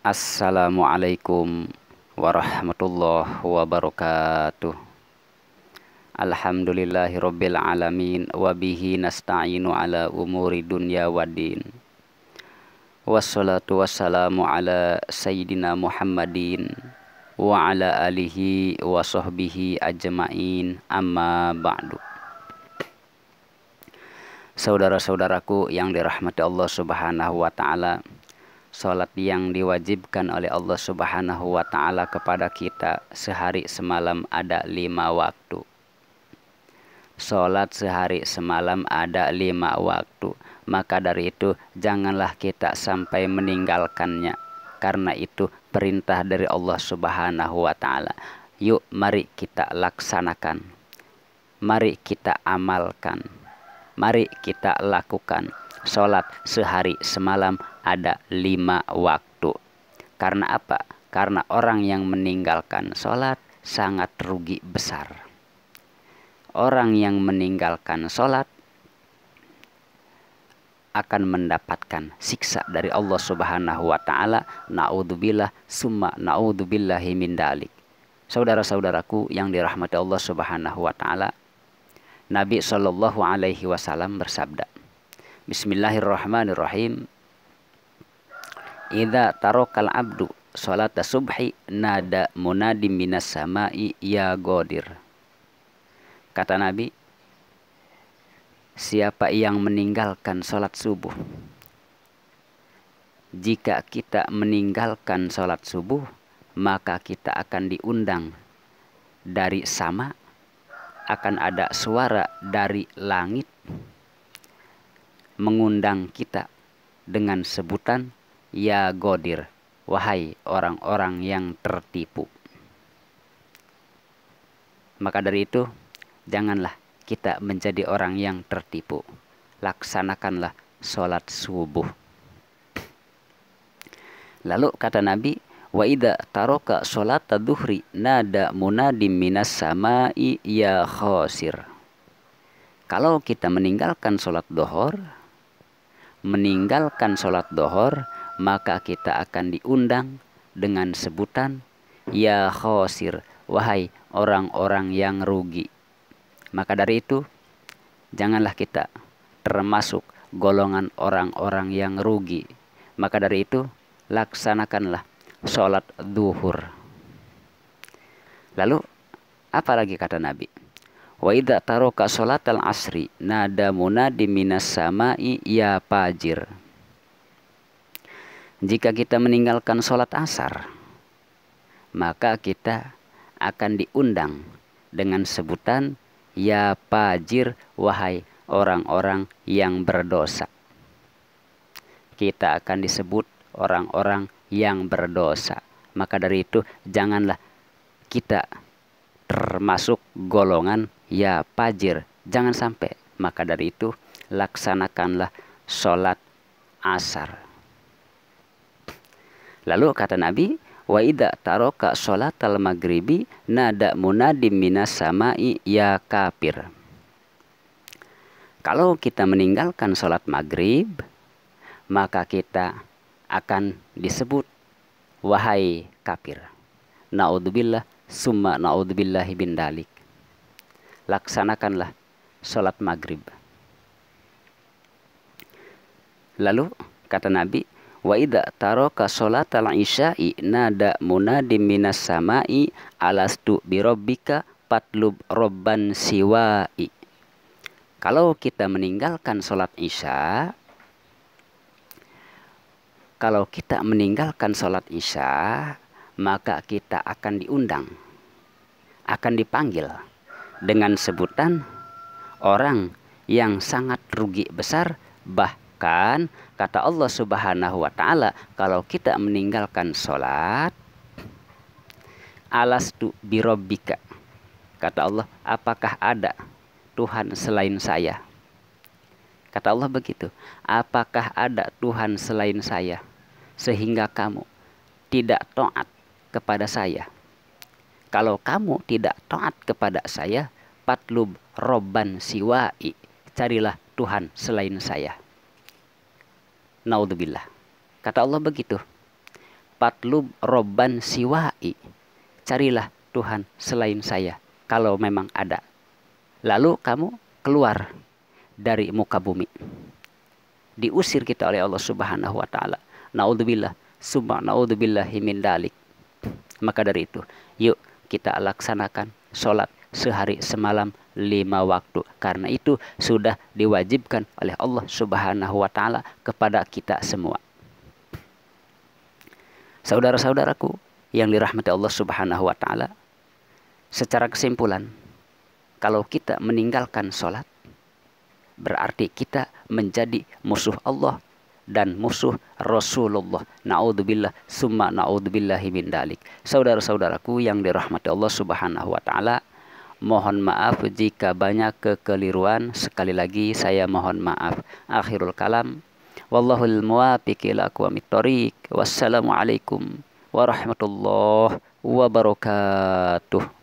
Assalamualaikum warahmatullahi wabarakatuh. Alhamdulillahirabbil alamin wa bihi nasta'inu ala umuri dunya waddin. Wassalatu wassalamu ala sayyidina Muhammadin wa ala alihi wa sahbihi ajma'in, amma ba'du. Saudara-saudaraku yang dirahmati Allah Subhanahu wa taala, salat yang diwajibkan oleh Allah Subhanahu wa taala kepada kita sehari semalam ada 5 waktu. Salat sehari semalam ada 5 waktu. Maka dari itu janganlah kita sampai meninggalkannya, karena itu perintah dari Allah Subhanahu wa taala. Yuk mari kita laksanakan, mari kita amalkan, mari kita lakukan. Salat sehari semalam ada 5 waktu. Karena apa? Karena orang yang meninggalkan salat sangat rugi besar. Orang yang meninggalkan salat akan mendapatkan siksa dari Allah Subhanahu wa taala. Naudzubillah summa naudzubillahi min dalik. Saudara-saudaraku yang dirahmati Allah Subhanahu wa taala, Nabi Shallallahu alaihi wasallam bersabda, Bismillahirrahmanirrahim. Idza tarakal abdu salata subhi nada munadim minas sama'i ya Ghadir. Kata Nabi, siapa yang meninggalkan salat subuh, jika kita meninggalkan salat subuh, maka kita akan diundang dari sama, akan ada suara dari langit mengundang kita dengan sebutan ya Ghadir, wahai orang-orang yang tertipu. Maka dari itu janganlah kita menjadi orang yang tertipu. Laksanakanlah salat subuh. Lalu kata Nabi, wa idza taraka salata dhuhri nada munadim minas sama'i ya khasir. Kalau kita meninggalkan salat duhur, maka kita akan diundang dengan sebutan ya khasir, wahai orang-orang yang rugi. Maka dari itu janganlah kita termasuk golongan orang-orang yang rugi. Maka dari itu laksanakanlah sholat duhur. Lalu apa lagi kata Nabi? Wa idza taraka sholatal asri nada munadi minas sama'i ya fajir. Jika kita meninggalkan sholat asar, maka kita akan diundang dengan sebutan ya fajir, wahai orang-orang yang berdosa. Kita akan disebut orang-orang yang berdosa. Maka dari itu janganlah kita termasuk golongan ya fajir. Jangan sampai. Maka dari itu laksanakanlah sholat asar. Lalu kata Nabi, wa idza taraka sholatal maghribi nada munadim minas sama'i ya kafir. Kalau kita meninggalkan sholat maghrib, maka kita akan disebut wahai kafir. Naudzubillah summa naudzubillahi bin dalik. Laksanakanlah sholat maghrib. Lalu kata Nabi, wa idza taraka sholatal isya'i nada munadim minas sama'i alastu birabbika fatlub robban siwa'i. Kalau kita meninggalkan sholat isya, maka kita akan diundang, akan dipanggil dengan sebutan orang yang sangat rugi besar. Bahkan kata Allah Subhanahu wa taala, kalau kita meninggalkan sholat, alastu birabbika, kata Allah, apakah ada Tuhan selain saya? Kata Allah begitu, apakah ada Tuhan selain saya sehingga kamu tidak taat kepada saya? Kalau kamu tidak taat kepada saya, fatlub robban siwa'i, carilah Tuhan selain saya. Naudzubillah. Kata Allah begitu. Fatlub robban siwai. Carilah Tuhan selain saya kalau memang ada. Lalu kamu keluar dari muka bumi. Diusir kita oleh Allah Subhanahu wa taala. Naudzubillah, summa naudzubillahi min dalik. Maka dari itu, yuk kita laksanakan sholat sehari semalam 5 waktu. Karena itu sudah diwajibkan oleh Allah Subhanahu wa taala kepada kita semua. Saudara-saudaraku yang dirahmati Allah Subhanahu wa taala, secara kesimpulan, kalau kita meninggalkan sholat, berarti kita menjadi musuh Allah dan musuh Rasulullah. Na'udzubillah summa na'udzubillahi min dalik. Saudara-saudaraku yang dirahmati Allah Subhanahu wa taala, mohon maaf jika banyak kekeliruan. Sekali lagi saya mohon maaf. Akhirul kalam, wallahul muwaffiq ila aqwamit thoriq. Wassalamualaikum warahmatullahi wabarakatuh.